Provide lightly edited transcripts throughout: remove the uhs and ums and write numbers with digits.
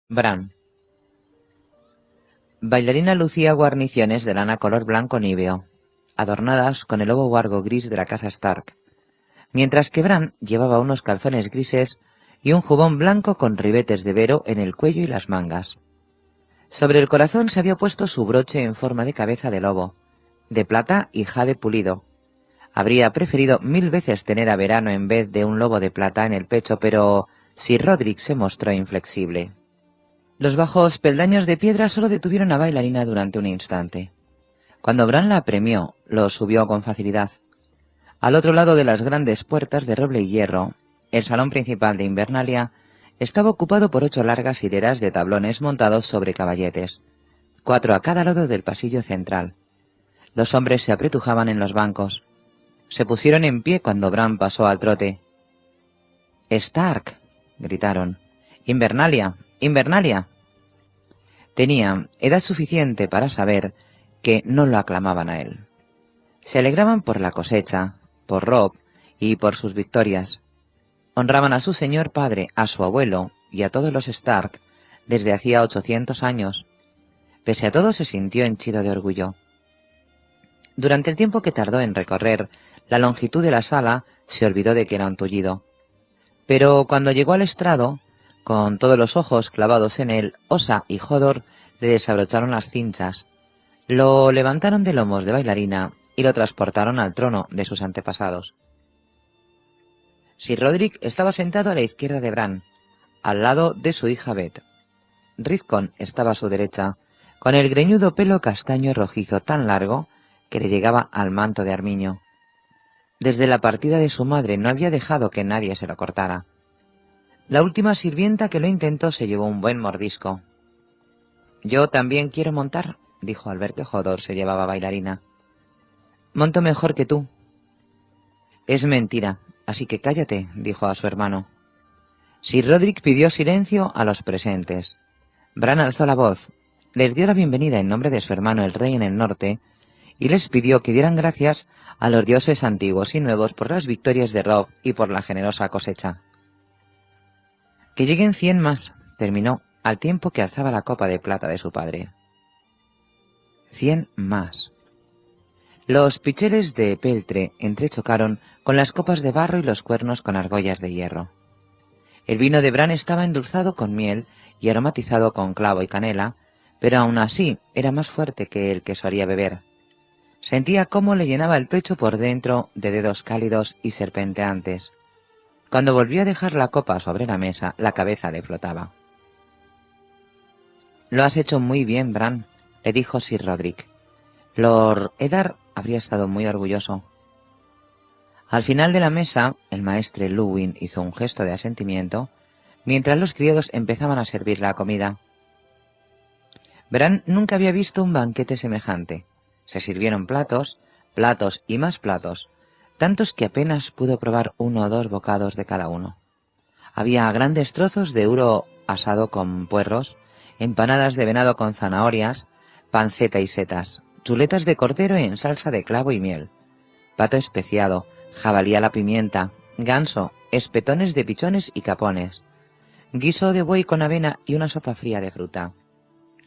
Bran. Bailarina lucía guarniciones de lana color blanco níveo, adornadas con el lobo huargo gris de la casa Stark, mientras que Bran llevaba unos calzones grises y un jubón blanco con ribetes de vero en el cuello y las mangas. Sobre el corazón se había puesto su broche en forma de cabeza de lobo, de plata y jade pulido. Habría preferido 1000 veces tener a Verano en vez de un lobo de plata en el pecho, pero Sir Rodrik se mostró inflexible. Los bajos peldaños de piedra solo detuvieron a Bailarina durante un instante. Cuando Bran la apremió, lo subió con facilidad. Al otro lado de las grandes puertas de roble y hierro, el salón principal de Invernalia estaba ocupado por 8 largas hileras de tablones montados sobre caballetes, 4 a cada lado del pasillo central. Los hombres se apretujaban en los bancos. Se pusieron en pie cuando Bran pasó al trote. «¡Stark!», gritaron. «¡Invernalia! ¡Invernalia!». Tenía edad suficiente para saber que no lo aclamaban a él. Se alegraban por la cosecha, por Robb y por sus victorias. Honraban a su señor padre, a su abuelo y a todos los Stark desde hacía 800 años. Pese a todo se sintió henchido de orgullo. Durante el tiempo que tardó en recorrer la longitud de la sala, se olvidó de que era un tullido. Pero cuando llegó al estrado, con todos los ojos clavados en él, Osa y Hodor le desabrocharon las cinchas, lo levantaron de lomos de Bailarina y lo transportaron al trono de sus antepasados. Sir Rodrik estaba sentado a la izquierda de Bran, al lado de su hija Beth. Rickon estaba a su derecha, con el greñudo pelo castaño rojizo tan largo que le llegaba al manto de armiño. Desde la partida de su madre no había dejado que nadie se lo cortara. La última sirvienta que lo intentó se llevó un buen mordisco. «Yo también quiero montar», dijo al ver que Hodor se llevaba a Bailarina. «Monto mejor que tú». «Es mentira, así que cállate», dijo a su hermano. Sir Rodrik pidió silencio a los presentes. Bran alzó la voz, les dio la bienvenida en nombre de su hermano el rey en el norte, y les pidió que dieran gracias a los dioses antiguos y nuevos por las victorias de Robb y por la generosa cosecha. «Que lleguen 100 más», terminó, al tiempo que alzaba la copa de plata de su padre. 100 más. Los picheles de peltre entrechocaron con las copas de barro y los cuernos con argollas de hierro. El vino de Bran estaba endulzado con miel y aromatizado con clavo y canela, pero aún así era más fuerte que el que solía beber. Sentía cómo le llenaba el pecho por dentro de dedos cálidos y serpenteantes. Cuando volvió a dejar la copa sobre la mesa, la cabeza le flotaba. «Lo has hecho muy bien, Bran», le dijo Sir Rodrik. Lord Eddard habría estado muy orgulloso. Al final de la mesa, el maestre Luwin hizo un gesto de asentimiento, mientras los criados empezaban a servir la comida. Bran nunca había visto un banquete semejante. Se sirvieron platos, platos y más platos, tantos que apenas pudo probar 1 o 2 bocados de cada uno. Había grandes trozos de uro asado con puerros, empanadas de venado con zanahorias, panceta y setas, chuletas de cordero en salsa de clavo y miel, pato especiado, jabalí a la pimienta, ganso, espetones de pichones y capones, guiso de buey con avena y una sopa fría de fruta.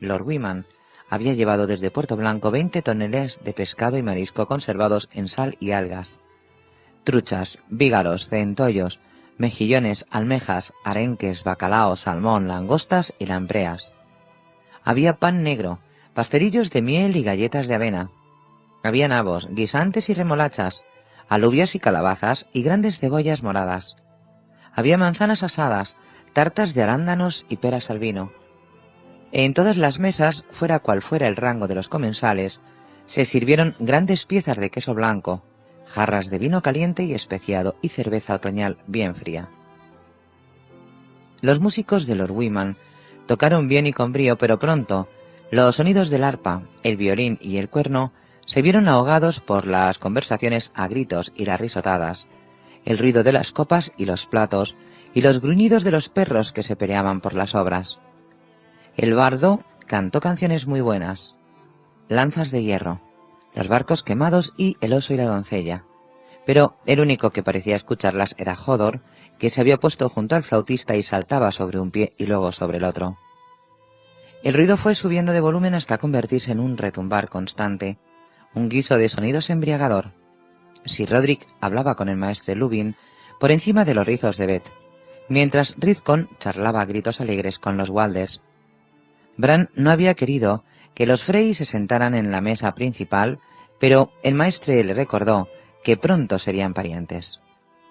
Lord Wyman había llevado desde Puerto Blanco 20 toneladas de pescado y marisco conservados en sal y algas. Truchas, vígaros, centollos, mejillones, almejas, arenques, bacalao, salmón, langostas y lampreas. Había pan negro, pastelillos de miel y galletas de avena. Había nabos, guisantes y remolachas, alubias y calabazas y grandes cebollas moradas. Había manzanas asadas, tartas de arándanos y peras al vino. En todas las mesas, fuera cual fuera el rango de los comensales, se sirvieron grandes piezas de queso blanco, jarras de vino caliente y especiado y cerveza otoñal bien fría. Los músicos de Lord Wyman tocaron bien y con brío, pero pronto los sonidos del arpa, el violín y el cuerno se vieron ahogados por las conversaciones a gritos y las risotadas, el ruido de las copas y los platos y los gruñidos de los perros que se peleaban por las obras. El bardo cantó canciones muy buenas, Lanzas de hierro, Los barcos quemados y El oso y la doncella, pero el único que parecía escucharlas era Hodor, que se había puesto junto al flautista y saltaba sobre un pie y luego sobre el otro. El ruido fue subiendo de volumen hasta convertirse en un retumbar constante, un guiso de sonidos embriagador. Sir Roderick hablaba con el maestre Lubin por encima de los rizos de Beth, mientras Rizcon charlaba a gritos alegres con los Walders. Bran no había querido que los Frey se sentaran en la mesa principal, pero el maestre le recordó que pronto serían parientes.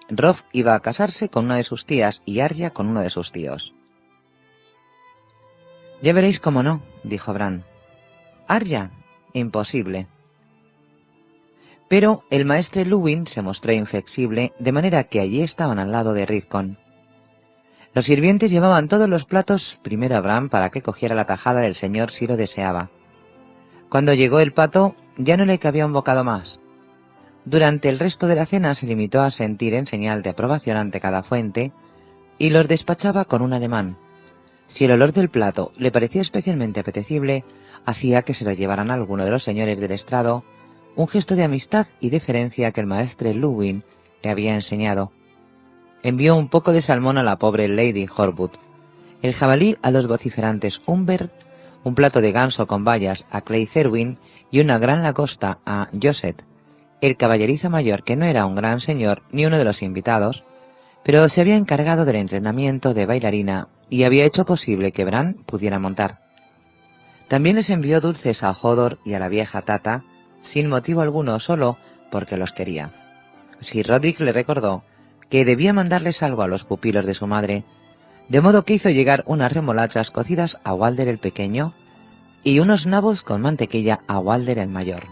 Robb iba a casarse con una de sus tías y Arya con uno de sus tíos. «Ya veréis cómo no», dijo Bran. «Arya, imposible». Pero el maestre Luwin se mostró inflexible, de manera que allí estaban al lado de Rizcon. Los sirvientes llevaban todos los platos primero a Bran para que cogiera la tajada del señor si lo deseaba. Cuando llegó el pato, ya no le cabía un bocado más. Durante el resto de la cena se limitó a sentir en señal de aprobación ante cada fuente y los despachaba con un ademán. Si el olor del plato le parecía especialmente apetecible, hacía que se lo llevaran a alguno de los señores del estrado, un gesto de amistad y deferencia que el maestre Luwin le había enseñado. Envió un poco de salmón a la pobre Lady Horwood, el jabalí a los vociferantes Umber, un plato de ganso con bayas a Clay Cerwin y una gran lagosta a Josette, el caballerizo mayor que no era un gran señor ni uno de los invitados, pero se había encargado del entrenamiento de bailarina y había hecho posible que Bran pudiera montar. También les envió dulces a Hodor y a la vieja Tata, sin motivo alguno, solo porque los quería. Sir Roderick le recordó que debía mandarles algo a los pupilos de su madre, de modo que hizo llegar unas remolachas cocidas a Walder el pequeño y unos nabos con mantequilla a Walder el mayor.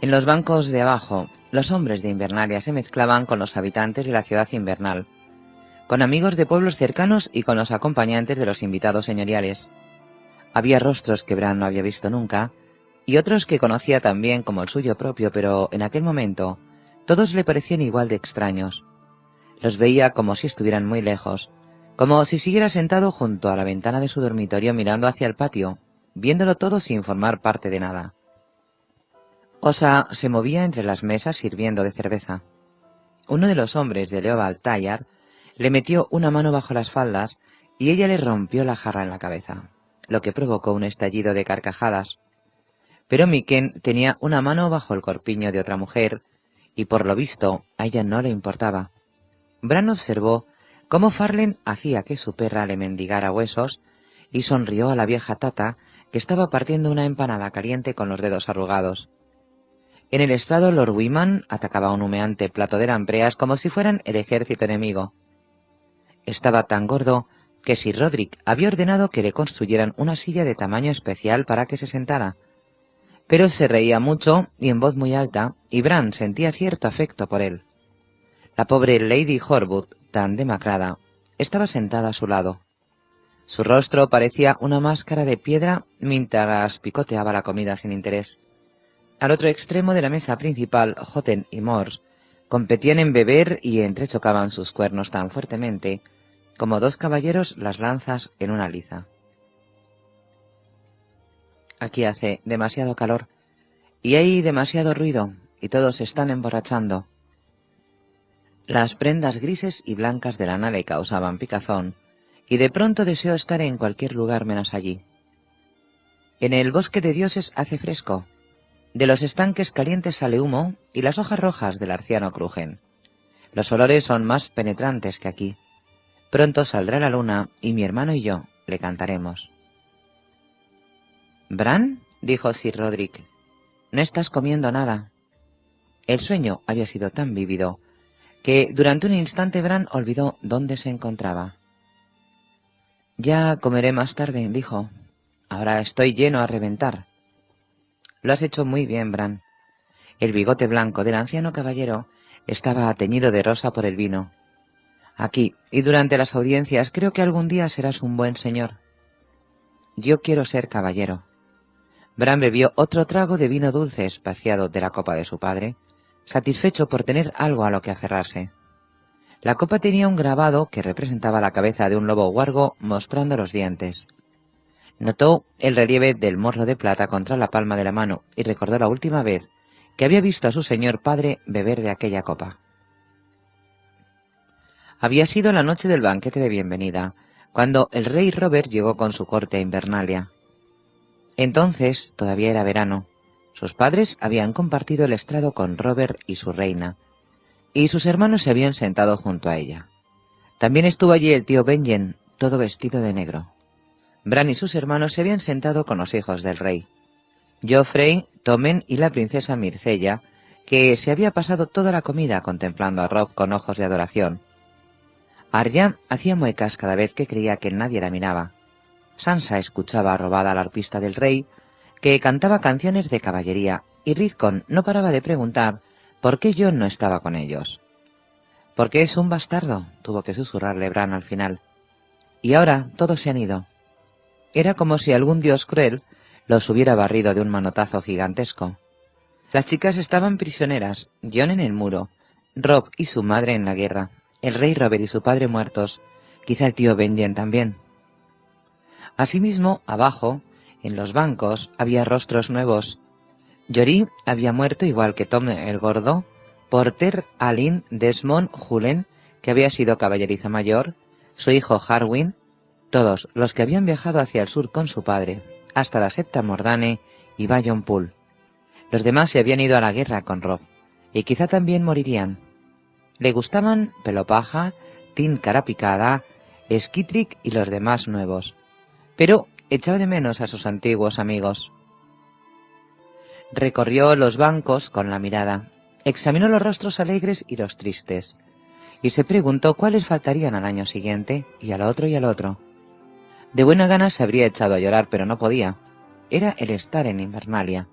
En los bancos de abajo, los hombres de Invernalia se mezclaban con los habitantes de la ciudad invernal, con amigos de pueblos cercanos y con los acompañantes de los invitados señoriales. Había rostros que Bran no había visto nunca, y otros que conocía también como el suyo propio, pero en aquel momento todos le parecían igual de extraños. Los veía como si estuvieran muy lejos, como si siguiera sentado junto a la ventana de su dormitorio mirando hacia el patio, viéndolo todo sin formar parte de nada. Osa se movía entre las mesas sirviendo de cerveza. Uno de los hombres de Leoval Tayar le metió una mano bajo las faldas y ella le rompió la jarra en la cabeza, lo que provocó un estallido de carcajadas. Pero Mikken tenía una mano bajo el corpiño de otra mujer y por lo visto a ella no le importaba. Bran observó cómo Farlen hacía que su perra le mendigara huesos y sonrió a la vieja Tata que estaba partiendo una empanada caliente con los dedos arrugados. En el estrado Lord Wyman atacaba un humeante plato de lampreas como si fueran el ejército enemigo. Estaba tan gordo que Sir Roderick había ordenado que le construyeran una silla de tamaño especial para que se sentara, pero se reía mucho y en voz muy alta, y Bran sentía cierto afecto por él. La pobre Lady Horwood, tan demacrada, estaba sentada a su lado. Su rostro parecía una máscara de piedra mientras picoteaba la comida sin interés. Al otro extremo de la mesa principal, Hotten y Mors competían en beber y entrechocaban sus cuernos tan fuertemente como dos caballeros las lanzas en una liza. Aquí hace demasiado calor y hay demasiado ruido y todos se están emborrachando. Las prendas grises y blancas de lana le causaban picazón y de pronto deseó estar en cualquier lugar menos allí. En el bosque de dioses hace fresco. De los estanques calientes sale humo y las hojas rojas del arciano crujen. Los olores son más penetrantes que aquí. Pronto saldrá la luna y mi hermano y yo le cantaremos. —¿Bran? —dijo Sir Roderick—, no estás comiendo nada. El sueño había sido tan vívido que durante un instante Bran olvidó dónde se encontraba. —Ya comeré más tarde —dijo—. Ahora estoy lleno a reventar. Lo has hecho muy bien, Bran. El bigote blanco del anciano caballero estaba teñido de rosa por el vino. Aquí y durante las audiencias creo que algún día serás un buen señor. Yo quiero ser caballero. Bran bebió otro trago de vino dulce espaciado de la copa de su padre, satisfecho por tener algo a lo que aferrarse. La copa tenía un grabado que representaba la cabeza de un lobo huargo mostrando los dientes. Notó el relieve del morro de plata contra la palma de la mano y recordó la última vez que había visto a su señor padre beber de aquella copa. Había sido la noche del banquete de bienvenida, cuando el rey Robert llegó con su corte a Invernalia. Entonces todavía era verano. Sus padres habían compartido el estrado con Robert y su reina, y sus hermanos se habían sentado junto a ella. También estuvo allí el tío Benjen, todo vestido de negro. Bran y sus hermanos se habían sentado con los hijos del rey, Joffrey, Tommen y la princesa Myrcella, que se había pasado toda la comida contemplando a Robb con ojos de adoración. Arya hacía muecas cada vez que creía que nadie la miraba. Sansa escuchaba arrobada al arpista del rey, que cantaba canciones de caballería, y Rickon no paraba de preguntar por qué Jon no estaba con ellos. «Porque es un bastardo», tuvo que susurrarle Bran al final. Y ahora todos se han ido. Era como si algún dios cruel los hubiera barrido de un manotazo gigantesco. Las chicas estaban prisioneras, Jon en el muro, Robb y su madre en la guerra, el rey Robert y su padre muertos, quizá el tío Benjen también. Asimismo, abajo, en los bancos, había rostros nuevos. Jory había muerto igual que Tom el Gordo, Porter, Alyn, Desmond, Julen, que había sido caballerizo mayor, su hijo Harwin, todos los que habían viajado hacia el sur con su padre, hasta la Septa Mordane y Bayon Pool. Los demás se habían ido a la guerra con Robb, y quizá también morirían. Le gustaban Pelopaja, Tin Carapicada, Skitrick y los demás nuevos, pero echaba de menos a sus antiguos amigos. Recorrió los bancos con la mirada, examinó los rostros alegres y los tristes, y se preguntó cuáles faltarían al año siguiente, y al otro y al otro. De buena gana se habría echado a llorar, pero no podía. Era el estar en Invernalia,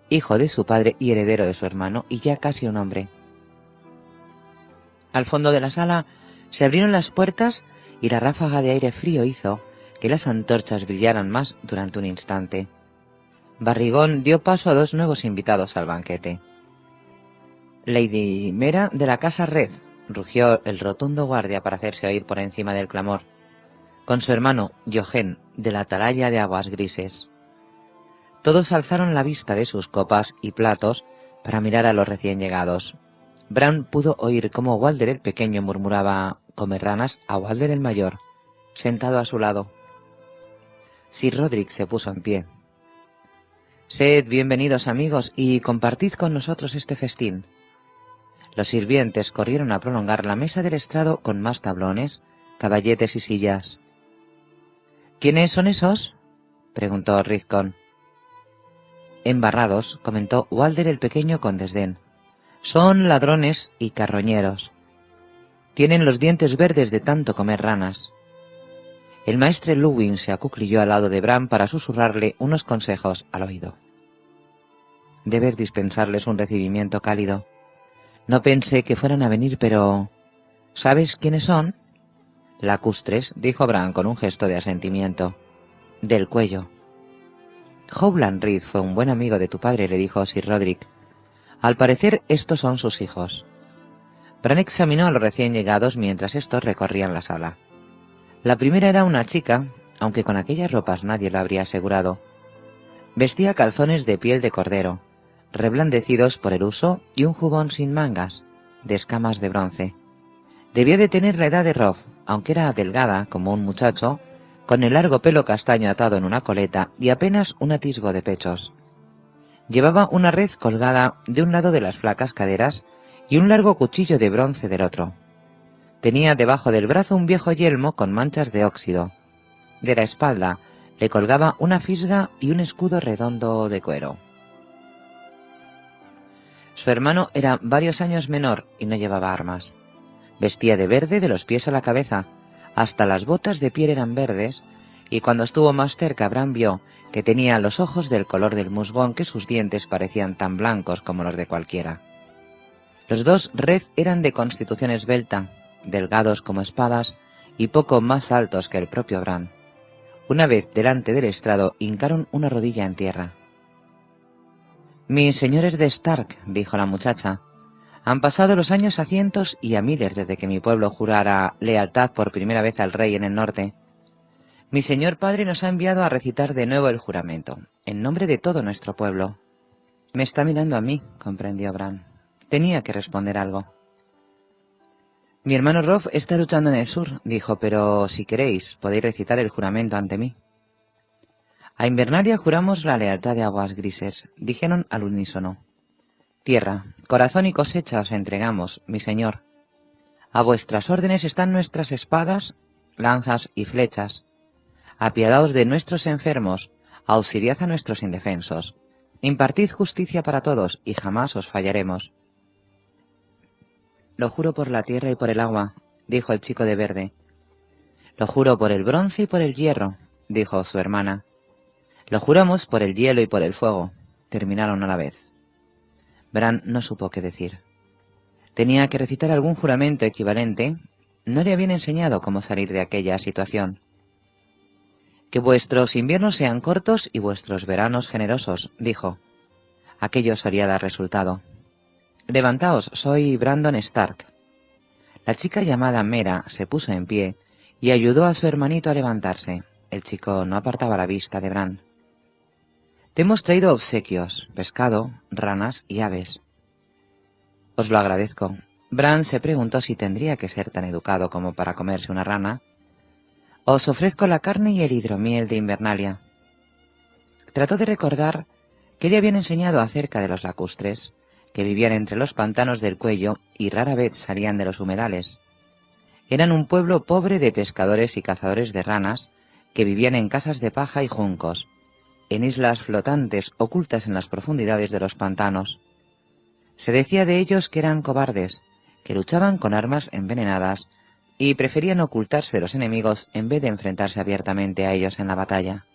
hijo de su padre y heredero de su hermano, y ya casi un hombre. Al fondo de la sala se abrieron las puertas y la ráfaga de aire frío hizo que las antorchas brillaran más durante un instante. Barrigón dio paso a dos nuevos invitados al banquete. «Lady Mera de la Casa Red», rugió el rotundo guardia para hacerse oír por encima del clamor, con su hermano Jojen de la Atalaya de Aguas Grises. Todos alzaron la vista de sus copas y platos para mirar a los recién llegados. Bran pudo oír cómo Walder el pequeño murmuraba «comer ranas» a Walder el mayor, sentado a su lado. Sir Rodrik se puso en pie. «Sed bienvenidos, amigos, y compartid con nosotros este festín». Los sirvientes corrieron a prolongar la mesa del estrado con más tablones, caballetes y sillas. «¿Quiénes son esos?», preguntó Rickon. «Embarrados», comentó Walder el pequeño con desdén. «Son ladrones y carroñeros. Tienen los dientes verdes de tanto comer ranas». El maestre Luwin se acuclilló al lado de Bran para susurrarle unos consejos al oído. «Debes dispensarles un recibimiento cálido. No pensé que fueran a venir, pero... ¿sabes quiénes son?». «Lacustres», dijo Bran con un gesto de asentimiento. «Del cuello». «Howland Reed fue un buen amigo de tu padre», le dijo Sir Rodrik. «Al parecer estos son sus hijos». Bran examinó a los recién llegados mientras estos recorrían la sala. La primera era una chica, aunque con aquellas ropas nadie lo habría asegurado. Vestía calzones de piel de cordero, reblandecidos por el uso, y un jubón sin mangas, de escamas de bronce. Debía de tener la edad de Robb, aunque era delgada como un muchacho, con el largo pelo castaño atado en una coleta y apenas un atisbo de pechos. Llevaba una red colgada de un lado de las flacas caderas y un largo cuchillo de bronce del otro. Tenía debajo del brazo un viejo yelmo con manchas de óxido. De la espalda le colgaba una fisga y un escudo redondo de cuero. Su hermano era varios años menor y no llevaba armas. Vestía de verde de los pies a la cabeza, hasta las botas de piel eran verdes, y cuando estuvo más cerca Bran vio que tenía los ojos del color del musgón, que sus dientes parecían tan blancos como los de cualquiera. Los dos Red eran de constitución esbelta, delgados como espadas y poco más altos que el propio Bran. Una vez delante del estrado hincaron una rodilla en tierra. «Mis señores de Stark», dijo la muchacha, «han pasado los años a cientos y a miles desde que mi pueblo jurara lealtad por primera vez al rey en el norte. Mi señor padre nos ha enviado a recitar de nuevo el juramento, en nombre de todo nuestro pueblo». «Me está mirando a mí», comprendió Bran. Tenía que responder algo. Mi hermano Rob está luchando en el sur, dijo, pero si queréis, podéis recitar el juramento ante mí. A Invernalia juramos la lealtad de Aguas Grises, dijeron al unísono. Tierra, corazón y cosecha os entregamos, mi señor. A vuestras órdenes están nuestras espadas, lanzas y flechas. Apiadaos de nuestros enfermos, auxiliad a nuestros indefensos. Impartid justicia para todos, y jamás os fallaremos. Lo juro por la tierra y por el agua, dijo el chico de verde. Lo juro por el bronce y por el hierro, dijo su hermana. Lo juramos por el hielo y por el fuego, terminaron a la vez. Bran no supo qué decir. Tenía que recitar algún juramento equivalente. No le habían enseñado cómo salir de aquella situación. Que vuestros inviernos sean cortos y vuestros veranos generosos, dijo. Aquello solía dar resultado. Levantaos, soy Brandon Stark. La chica llamada Mera se puso en pie y ayudó a su hermanito a levantarse. El chico no apartaba la vista de Bran. Te hemos traído obsequios, pescado, ranas y aves. Os lo agradezco. Bran se preguntó si tendría que ser tan educado como para comerse una rana. Os ofrezco la carne y el hidromiel de Invernalia. Trató de recordar qué le habían enseñado acerca de los lacustres, que vivían entre los pantanos del cuello y rara vez salían de los humedales. Eran un pueblo pobre de pescadores y cazadores de ranas que vivían en casas de paja y juncos, en islas flotantes ocultas en las profundidades de los pantanos. Se decía de ellos que eran cobardes, que luchaban con armas envenenadas y preferían ocultarse de los enemigos en vez de enfrentarse abiertamente a ellos en la batalla.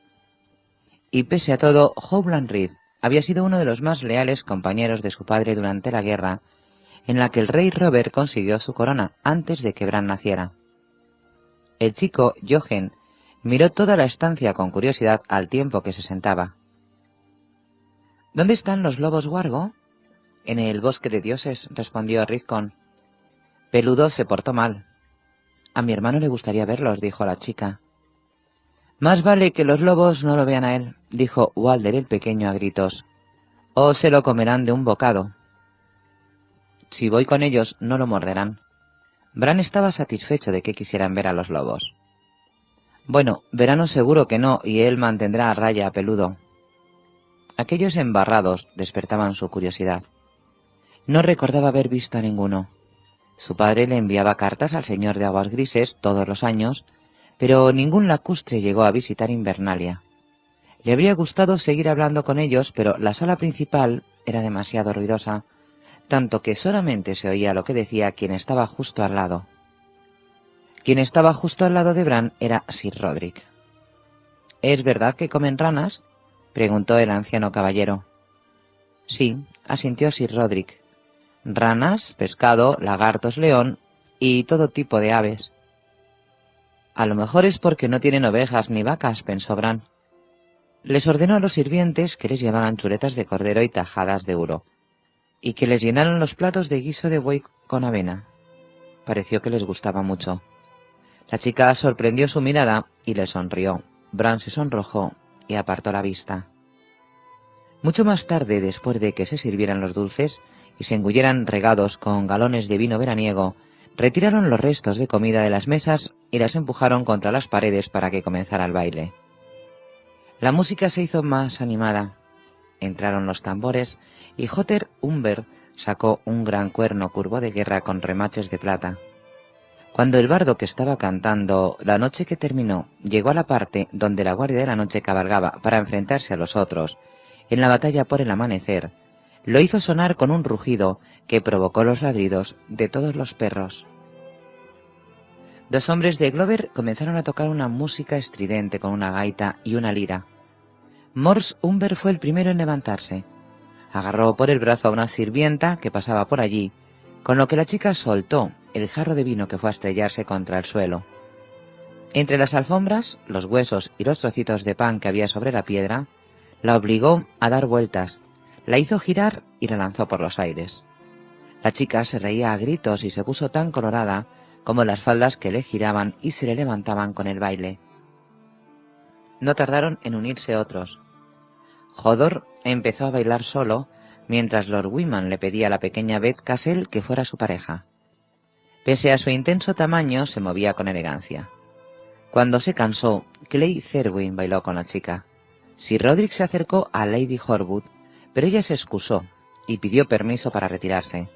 Y pese a todo, Howland Reed había sido uno de los más leales compañeros de su padre durante la guerra, en la que el rey Robert consiguió su corona antes de que Bran naciera. El chico, Jochen, miró toda la estancia con curiosidad al tiempo que se sentaba. ¿Dónde están los lobos Wargo? En el bosque de dioses, respondió Rickon. Peludo se portó mal. A mi hermano le gustaría verlos, dijo la chica. Más vale que los lobos no lo vean a él, dijo Walder el pequeño a gritos, o se lo comerán de un bocado. Si voy con ellos, no lo morderán. Bran estaba satisfecho de que quisieran ver a los lobos. Bueno, verano seguro que no, y él mantendrá a raya a Peludo. Aquellos embarrados despertaban su curiosidad. No recordaba haber visto a ninguno. Su padre le enviaba cartas al señor de Aguas Grises todos los años, pero ningún lacustre llegó a visitar Invernalia. Le habría gustado seguir hablando con ellos, pero la sala principal era demasiado ruidosa, tanto que solamente se oía lo que decía quien estaba justo al lado. Quien estaba justo al lado de Bran era Sir Roderick. ¿Es verdad que comen ranas?, preguntó el anciano caballero. Sí, asintió Sir Roderick. Ranas, pescado, lagartos, león y todo tipo de aves. A lo mejor es porque no tienen ovejas ni vacas, pensó Bran. Les ordenó a los sirvientes que les llevaran chuletas de cordero y tajadas de uro, y que les llenaran los platos de guiso de buey con avena. Pareció que les gustaba mucho. La chica sorprendió su mirada y le sonrió. Bran se sonrojó y apartó la vista. Mucho más tarde, después de que se sirvieran los dulces y se engulleran regados con galones de vino veraniego, retiraron los restos de comida de las mesas y las empujaron contra las paredes para que comenzara el baile. La música se hizo más animada. Entraron los tambores y Hotter Umber sacó un gran cuerno curvo de guerra con remaches de plata. Cuando el bardo que estaba cantando La noche que terminó llegó a la parte donde la Guardia de la Noche cabalgaba para enfrentarse a los otros en la batalla por el amanecer, lo hizo sonar con un rugido que provocó los ladridos de todos los perros. Dos hombres de Glover comenzaron a tocar una música estridente con una gaita y una lira. Mors Umber fue el primero en levantarse. Agarró por el brazo a una sirvienta que pasaba por allí, con lo que la chica soltó el jarro de vino que fue a estrellarse contra el suelo. Entre las alfombras, los huesos y los trocitos de pan que había sobre la piedra, la obligó a dar vueltas, la hizo girar y la lanzó por los aires. La chica se reía a gritos y se puso tan colorada como las faldas que le giraban y se le levantaban con el baile. No tardaron en unirse otros. Hodor empezó a bailar solo, mientras Lord Wyman le pedía a la pequeña Beth Cassel que fuera su pareja. Pese a su intenso tamaño, se movía con elegancia. Cuando se cansó, Clay Cerwin bailó con la chica. Sir Roderick se acercó a Lady Horwood, pero ella se excusó y pidió permiso para retirarse.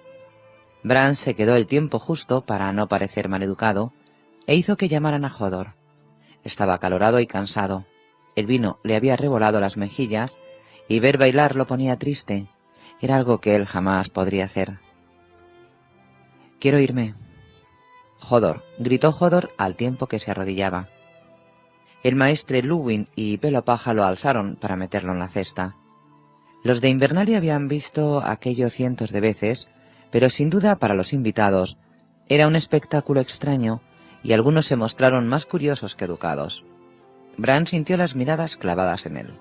Bran se quedó el tiempo justo para no parecer maleducado e hizo que llamaran a Hodor. Estaba acalorado y cansado. El vino le había revolado las mejillas y ver bailar lo ponía triste. Era algo que él jamás podría hacer. «Quiero irme». «Hodor», gritó Hodor al tiempo que se arrodillaba. El maestre Luwin y Pelopaja lo alzaron para meterlo en la cesta. Los de Invernalia habían visto aquello cientos de veces, pero sin duda para los invitados era un espectáculo extraño y algunos se mostraron más curiosos que educados. Bran sintió las miradas clavadas en él.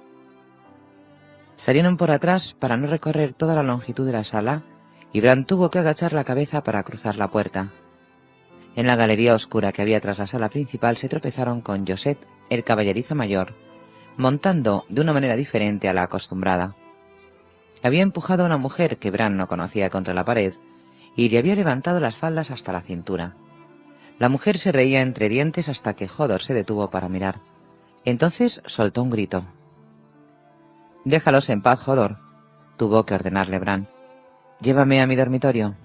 Salieron por atrás para no recorrer toda la longitud de la sala y Bran tuvo que agachar la cabeza para cruzar la puerta. En la galería oscura que había tras la sala principal se tropezaron con Josette, el caballerizo mayor, montando de una manera diferente a la acostumbrada. Había empujado a una mujer que Bran no conocía contra la pared y le había levantado las faldas hasta la cintura. La mujer se reía entre dientes hasta que Hodor se detuvo para mirar. Entonces soltó un grito. «Déjalos en paz, Hodor», tuvo que ordenarle Bran. «Llévame a mi dormitorio».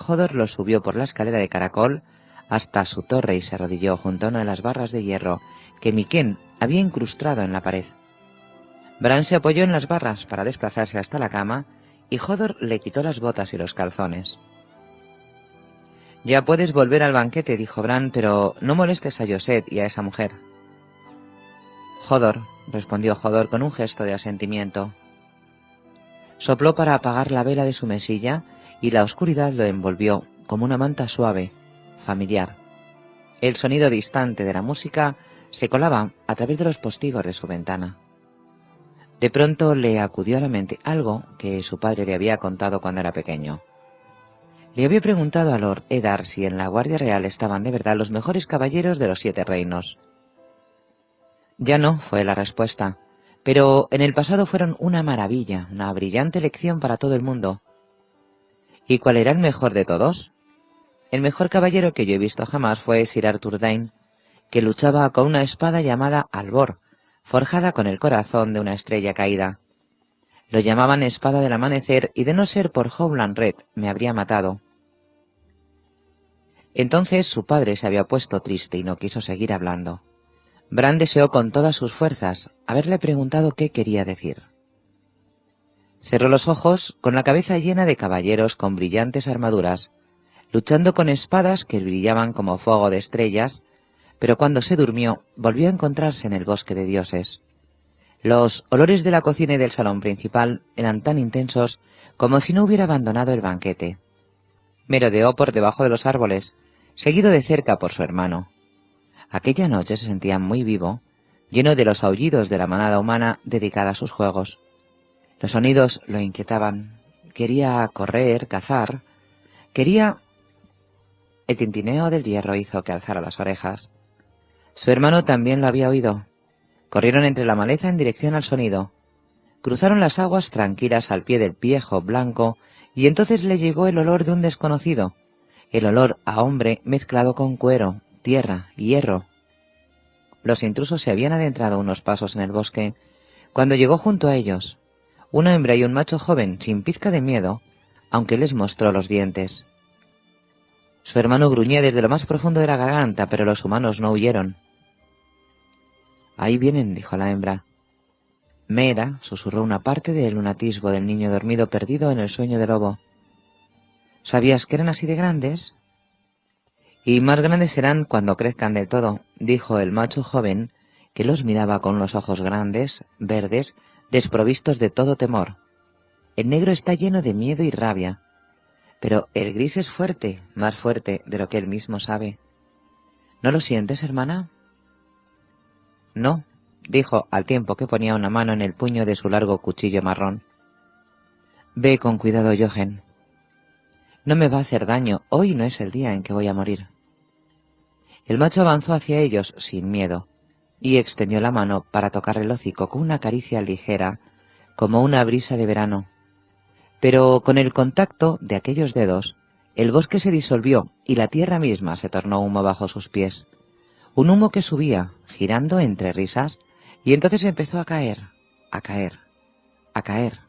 Hodor lo subió por la escalera de caracol hasta su torre y se arrodilló junto a una de las barras de hierro que Miquen había incrustado en la pared. Bran se apoyó en las barras para desplazarse hasta la cama y Hodor le quitó las botas y los calzones. «Ya puedes volver al banquete», dijo Bran, «pero no molestes a Josette y a esa mujer». «Hodor», respondió Hodor con un gesto de asentimiento. Sopló para apagar la vela de su mesilla y la oscuridad lo envolvió como una manta suave, familiar. El sonido distante de la música se colaba a través de los postigos de su ventana. De pronto le acudió a la mente algo que su padre le había contado cuando era pequeño. Le había preguntado a Lord Eddard si en la Guardia Real estaban de verdad los mejores caballeros de los 7 reinos. «Ya no», fue la respuesta, «pero en el pasado fueron una maravilla, una brillante lección para todo el mundo». «¿Y cuál era el mejor de todos?» «El mejor caballero que yo he visto jamás fue Sir Arthur Dayne, que luchaba con una espada llamada Albor, forjada con el corazón de una estrella caída. Lo llamaban espada del amanecer y de no ser por Howland Red me habría matado». Entonces su padre se había puesto triste y no quiso seguir hablando. Bran deseó con todas sus fuerzas haberle preguntado qué quería decir. Cerró los ojos con la cabeza llena de caballeros con brillantes armaduras, luchando con espadas que brillaban como fuego de estrellas, pero cuando se durmió volvió a encontrarse en el bosque de dioses. Los olores de la cocina y del salón principal eran tan intensos como si no hubiera abandonado el banquete. Merodeó por debajo de los árboles, seguido de cerca por su hermano. Aquella noche se sentía muy vivo, lleno de los aullidos de la manada humana dedicada a sus juegos. Los sonidos lo inquietaban. Quería correr, cazar. Quería... El tintineo del hierro hizo que alzara las orejas. Su hermano también lo había oído. Corrieron entre la maleza en dirección al sonido. Cruzaron las aguas tranquilas al pie del viejo blanco y entonces le llegó el olor de un desconocido, el olor a hombre mezclado con cuero, tierra y hierro. Los intrusos se habían adentrado unos pasos en el bosque cuando llegó junto a ellos una hembra y un macho joven sin pizca de miedo, aunque les mostró los dientes. Su hermano gruñía desde lo más profundo de la garganta, pero los humanos no huyeron. «Ahí vienen», dijo la hembra. Mera susurró una parte del lunatismo del niño dormido perdido en el sueño del lobo. «¿Sabías que eran así de grandes?» «Y más grandes serán cuando crezcan del todo», dijo el macho joven, que los miraba con los ojos grandes, verdes, desprovistos de todo temor. «El negro está lleno de miedo y rabia, pero el gris es fuerte, más fuerte de lo que él mismo sabe. ¿No lo sientes, hermana?» «No», dijo al tiempo que ponía una mano en el puño de su largo cuchillo marrón. «Ve con cuidado, Jochen. No me va a hacer daño, hoy no es el día en que voy a morir». El macho avanzó hacia ellos sin miedo y extendió la mano para tocar el hocico con una caricia ligera, como una brisa de verano. Pero con el contacto de aquellos dedos, el bosque se disolvió y la tierra misma se tornó humo bajo sus pies. Un humo que subía, girando entre risas, y entonces empezó a caer, a caer, a caer.